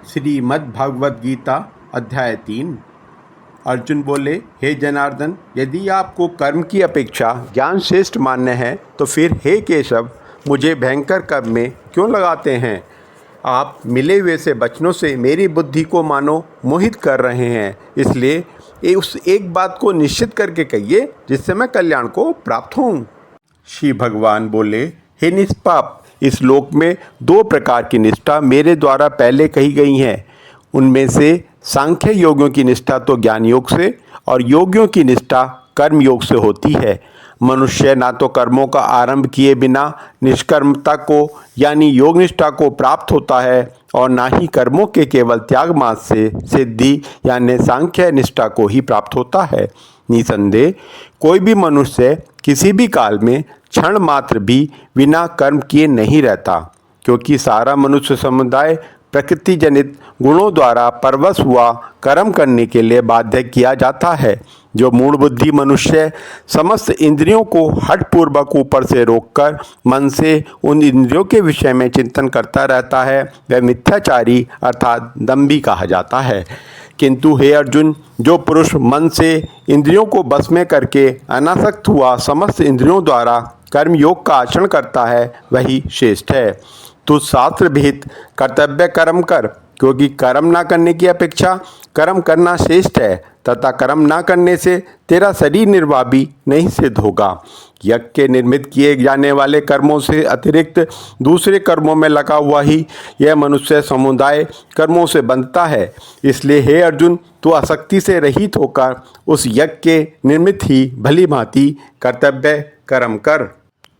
श्रीमद् भागवत गीता अध्याय 3। अर्जुन बोले, हे जनार्दन, यदि आपको कर्म की अपेक्षा ज्ञान श्रेष्ठ मान्य है तो फिर हे केशव, मुझे भयंकर कर्म में क्यों लगाते हैं। आप मिले हुए से वचनों से मेरी बुद्धि को मानो मोहित कर रहे हैं, इसलिए उस एक बात को निश्चित करके कहिए जिससे मैं कल्याण को प्राप्त हूँ। श्री भगवान बोले, हे निष्पाप, इस लोक में दो प्रकार की निष्ठा मेरे द्वारा पहले कही गई हैं। उनमें से सांख्य योगियों की निष्ठा तो ज्ञान योग से और योगियों की निष्ठा कर्म योग से होती है। मनुष्य ना तो कर्मों का आरंभ किए बिना निष्कर्मता को यानी योग निष्ठा को प्राप्त होता है और ना ही कर्मों के केवल त्याग मात्र से सिद्धि यानी सांख्य निष्ठा को ही प्राप्त होता है। निसंदेह कोई भी मनुष्य किसी भी काल में क्षण मात्र भी बिना कर्म किए नहीं रहता, क्योंकि सारा मनुष्य समुदाय प्रकृति जनित गुणों द्वारा परवश हुआ कर्म करने के लिए बाध्य किया जाता है। जो मूढ़ बुद्धि मनुष्य समस्त इंद्रियों को हठपूर्वक ऊपर से रोककर मन से उन इंद्रियों के विषय में चिंतन करता रहता है, वह मिथ्याचारी अर्थात दंभी कहा जाता है। किंतु हे अर्जुन, जो पुरुष मन से इंद्रियों को बस में करके अनासक्त हुआ समस्त इंद्रियों द्वारा कर्म योग का आचरण करता है, वही श्रेष्ठ है। तू शास्त्र विहित कर्तव्य कर्म कर, क्योंकि कर्म ना करने की अपेक्षा कर्म करना श्रेष्ठ है तथा कर्म ना करने से तेरा शरीर निर्वाह भी नहीं सिद्ध होगा। यज्ञ के निर्मित किए जाने वाले कर्मों से अतिरिक्त दूसरे कर्मों में लगा हुआ ही यह मनुष्य समुदाय कर्मों से बंधता है। इसलिए हे अर्जुन, तू आसक्ति से रहित होकर उस यज्ञ के निर्मित ही भली भांति कर्तव्य कर्म कर।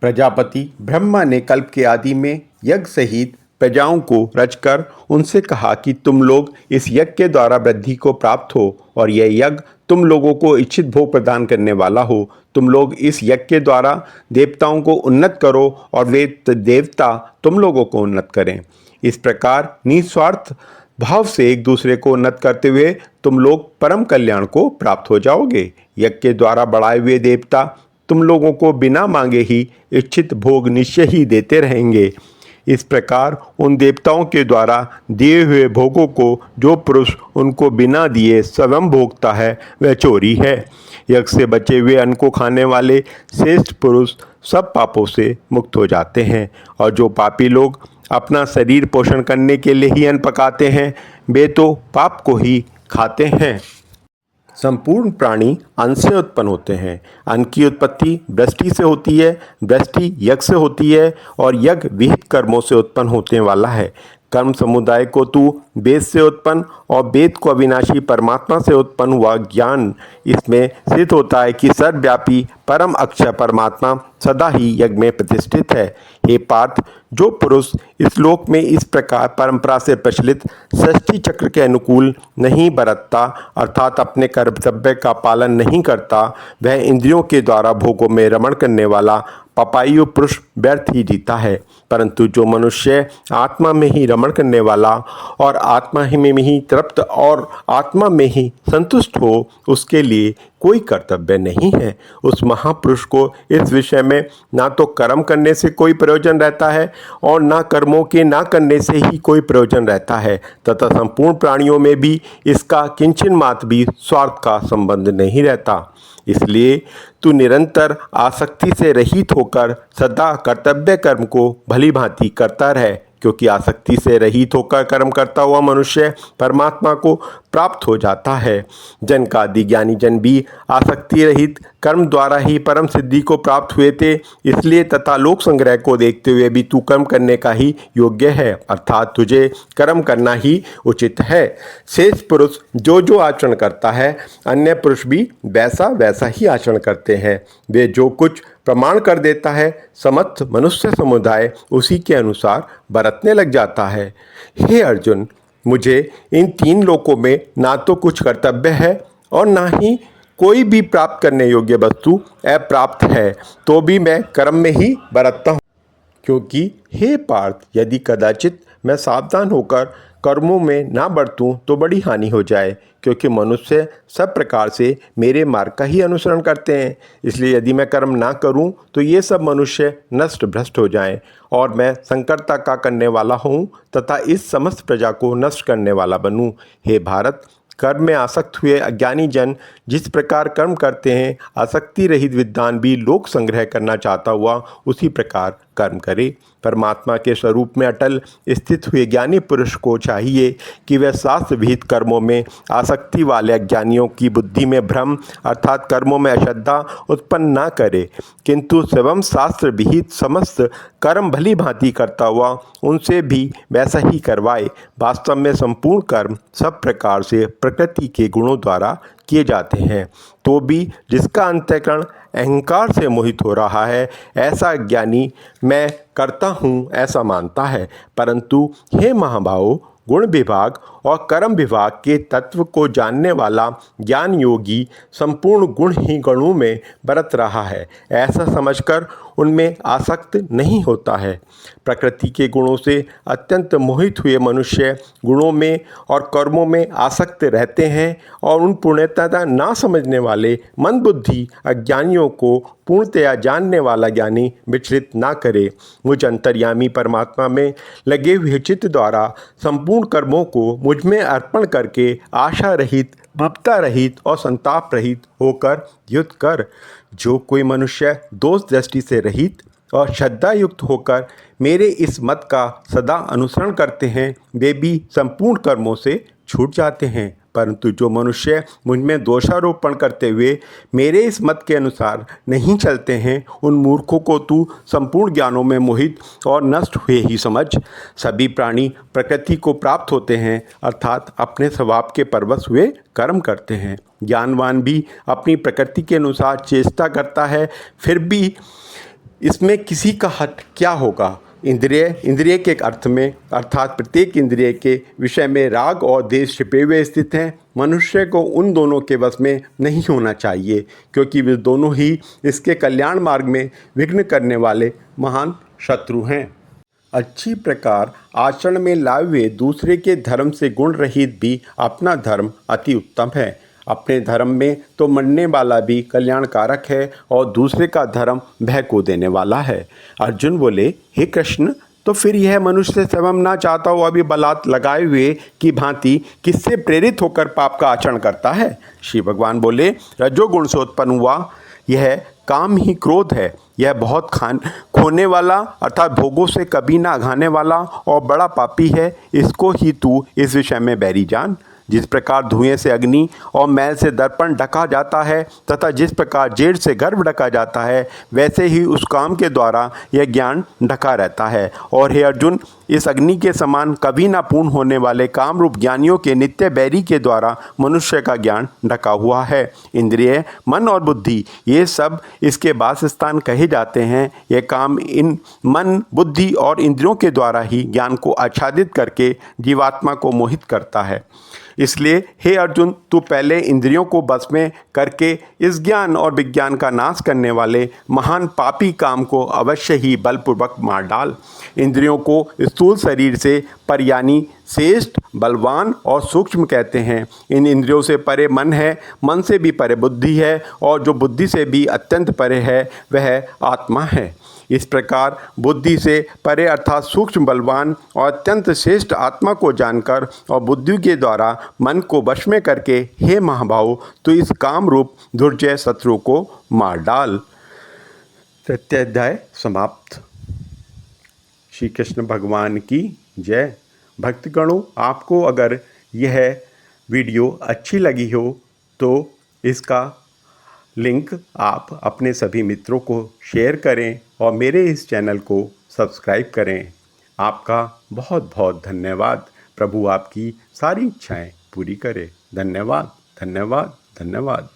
प्रजापति ब्रह्मा ने कल्प के आदि में यज्ञ सहित प्रजाओं को रचकर उनसे कहा कि तुम लोग इस यज्ञ के द्वारा वृद्धि को प्राप्त हो और यह यज्ञ तुम लोगों को इच्छित भोग प्रदान करने वाला हो। तुम लोग इस यज्ञ के द्वारा देवताओं को उन्नत करो और वे देवता तुम लोगों को उन्नत करें। इस प्रकार निस्वार्थ भाव से एक दूसरे को उन्नत करते हुए तुम लोग परम कल्याण को प्राप्त हो जाओगे। यज्ञ के द्वारा बढ़ाए हुए देवता तुम लोगों को बिना मांगे ही इच्छित भोग निश्चय ही देते रहेंगे। इस प्रकार उन देवताओं के द्वारा दिए हुए भोगों को जो पुरुष उनको बिना दिए स्वयं भोगता है वह चोरी है। यज्ञ से बचे हुए अन्न को खाने वाले श्रेष्ठ पुरुष सब पापों से मुक्त हो जाते हैं, और जो पापी लोग अपना शरीर पोषण करने के लिए ही अन्न पकाते हैं वे तो पाप को ही खाते हैं। संपूर्ण प्राणी अन्न से उत्पन्न होते हैं। अन्न की उत्पत्ति वृष्टि से होती है, वृष्टि यज्ञ से होती है और यज्ञ विहित कर्मों से उत्पन्न होने वाला है। कर्म समुदाय को तू वेद से उत्पन्न और वेद को अविनाशी परमात्मा से उत्पन्न हुआ ज्ञान, इसमें सिद्ध होता है कि सर्वव्यापी परम अक्षय परमात्मा सदा ही यज्ञ में प्रतिष्ठित है। हे पार्थ, जो पुरुष इस लोक में इस प्रकार परंपरा से प्रचलित षष्ठी चक्र के अनुकूल नहीं बरतता अर्थात अपने कर्तव्य का पालन नहीं करता, वह इंद्रियों के द्वारा भोगों में रमण करने वाला पपायु पुरुष व्यर्थ ही जीता है। परंतु जो मनुष्य आत्मा में ही रमण करने वाला और आत्मा ही में ही तृप्त और आत्मा में ही संतुष्ट हो, उसके लिए कोई कर्तव्य नहीं है। उस महापुरुष को इस विषय में ना तो कर्म करने से कोई प्रयोजन रहता है और ना कर्मों के ना करने से ही कोई प्रयोजन रहता है, तथा संपूर्ण प्राणियों में भी इसका किंचन मात्र भी स्वार्थ का संबंध नहीं रहता। इसलिए तू निरंतर आसक्ति से रहित होकर सदा कर्तव्य कर्म को भली भांति करता रहे, क्योंकि आसक्ति से रहित होकर कर्म करता हुआ मनुष्य परमात्मा को प्राप्त हो जाता है। जन का आदि ज्ञानी जन भी आसक्ति रहित कर्म द्वारा ही परम सिद्धि को प्राप्त हुए थे। इसलिए तथा लोक संग्रह को देखते हुए भी तू कर्म करने का ही योग्य है, अर्थात तुझे कर्म करना ही उचित है। शेष पुरुष जो जो आचरण करता है, अन्य पुरुष भी वैसा वैसा ही आचरण करते हैं। वे जो कुछ प्रमाण कर देता है, समस्त मनुष्य समुदाय उसी के अनुसार बरतने लग जाता है। हे अर्जुन, मुझे इन तीन लोकों में ना तो कुछ कर्तव्य है और ना ही कोई भी प्राप्त करने योग्य वस्तु अप्राप्त है, तो भी मैं कर्म में ही बरतता हूँ। क्योंकि हे पार्थ, यदि कदाचित मैं सावधान होकर कर्मों में ना बरतूं तो बड़ी हानि हो जाए, क्योंकि मनुष्य सब प्रकार से मेरे मार्ग का ही अनुसरण करते हैं। इसलिए यदि मैं कर्म ना करूं तो ये सब मनुष्य नष्ट भ्रष्ट हो जाएं और मैं संकरता का करने वाला हूं तथा इस समस्त प्रजा को नष्ट करने वाला बनूं। हे भारत, कर्म में आसक्त हुए अज्ञानी जन जिस प्रकार कर्म करते हैं, आसक्ति रहित विद्वान भी लोक संग्रह करना चाहता हुआ उसी प्रकार कर्म करे। परमात्मा के स्वरूप में अटल स्थित हुए ज्ञानी पुरुष को चाहिए कि वह शास्त्र विहित कर्मों में आसक्ति वाले अज्ञानियों की बुद्धि में भ्रम अर्थात कर्मों में अश्रद्धा उत्पन्न न करे, किंतु स्वयं शास्त्र विहित समस्त कर्म भली भांति करता हुआ उनसे भी वैसा ही करवाए। वास्तव में संपूर्ण कर्म सब प्रकार से प्रकृति के गुणों द्वारा किए जाते हैं, तो भी जिसका अंतःकरण अहंकार से मोहित हो रहा है, ऐसा ज्ञानी मैं करता हूँ ऐसा मानता है। परंतु हे महाभावों, गुण विभाग और कर्म विभाग के तत्व को जानने वाला ज्ञान योगी संपूर्ण गुण ही गणों में बरत रहा है, ऐसा समझकर उनमें आसक्त नहीं होता है। प्रकृति के गुणों से अत्यंत मोहित हुए मनुष्य गुणों में और कर्मों में आसक्त रहते हैं और उन पूर्णतः ना समझने वाले मंदबुद्धि अज्ञानियों को पूर्णतया जानने वाला ज्ञानी विचलित ना करे। मुझ अंतर्यामी परमात्मा में लगे हुए चित्त द्वारा संपूर्ण कर्मों को मुझ में अर्पण करके आशा रहित, ममता रहित और संताप रहित होकर युद्ध कर। जो कोई मनुष्य दोष दृष्टि से रहित और श्रद्धा युक्त होकर मेरे इस मत का सदा अनुसरण करते हैं, वे भी संपूर्ण कर्मों से छूट जाते हैं। परंतु जो मनुष्य मुझ में दोषारोपण करते हुए मेरे इस मत के अनुसार नहीं चलते हैं, उन मूर्खों को तू संपूर्ण ज्ञानों में मोहित और नष्ट हुए ही समझ। सभी प्राणी प्रकृति को प्राप्त होते हैं, अर्थात अपने स्वभाव के परवश हुए कर्म करते हैं। ज्ञानवान भी अपनी प्रकृति के अनुसार चेष्टा करता है, फिर भी इसमें किसी का हट क्या होगा। इंद्रिय के अर्थ में अर्थात प्रत्येक इंद्रिय के विषय में राग और द्वेष छिपे हुए स्थित हैं। मनुष्य को उन दोनों के वश में नहीं होना चाहिए, क्योंकि वे दोनों ही इसके कल्याण मार्ग में विघ्न करने वाले महान शत्रु हैं। अच्छी प्रकार आचरण में लाए हुए दूसरे के धर्म से गुण रहित भी अपना धर्म अति उत्तम है। अपने धर्म में तो मरने वाला भी कल्याणकारक है और दूसरे का धर्म भय को देने वाला है। अर्जुन बोले, हे कृष्ण, तो फिर यह मनुष्य स्वयं ना चाहता हुआ भी बलात् लगाए हुए की भांति किससे प्रेरित होकर पाप का आचरण करता है। श्री भगवान बोले, रजोगुण से उत्पन्न हुआ यह काम ही क्रोध है। यह बहुत खोने वाला अर्थात भोगों से कभी ना घाने वाला और बड़ा पापी है। इसको ही तू इस विषय में बैरी जान। जिस प्रकार धुएं से अग्नि और मैल से दर्पण ढका जाता है तथा जिस प्रकार जेड़ से गर्भ ढका जाता है, वैसे ही उस काम के द्वारा यह ज्ञान ढका रहता है। और हे अर्जुन, इस अग्नि के समान कभी ना पूर्ण होने वाले काम रूप ज्ञानियों के नित्य बैरी के द्वारा मनुष्य का ज्ञान ढका हुआ है। इंद्रिय, मन और बुद्धि ये सब इसके वासस्थान कहे जाते हैं। यह काम इन मन, बुद्धि और इंद्रियों के द्वारा ही ज्ञान को आच्छादित करके जीवात्मा को मोहित करता है। इसलिए हे अर्जुन, तू पहले इंद्रियों को बस में करके इस ज्ञान और विज्ञान का नाश करने वाले महान पापी काम को अवश्य ही बलपूर्वक मार डाल। इंद्रियों को स्थूल शरीर से पर यानी श्रेष्ठ, बलवान और सूक्ष्म कहते हैं। इन इंद्रियों से परे मन है, मन से भी परे बुद्धि है और जो बुद्धि से भी अत्यंत परे है वह आत्मा है। इस प्रकार बुद्धि से परे अर्थात सूक्ष्म, बलवान और अत्यंत श्रेष्ठ आत्मा को जानकर और बुद्धि के द्वारा मन को वश में करके हे महाभाव, तो इस काम रूप दुर्जय शत्रु को मार डाल। तृतीय अध्याय समाप्त। श्री कृष्ण भगवान की जय। भक्तगणों, आपको अगर यह वीडियो अच्छी लगी हो तो इसका लिंक आप अपने सभी मित्रों को शेयर करें और मेरे इस चैनल को सब्सक्राइब करें। आपका बहुत बहुत धन्यवाद। प्रभु आपकी सारी इच्छाएं पूरी करे। धन्यवाद, धन्यवाद, धन्यवाद।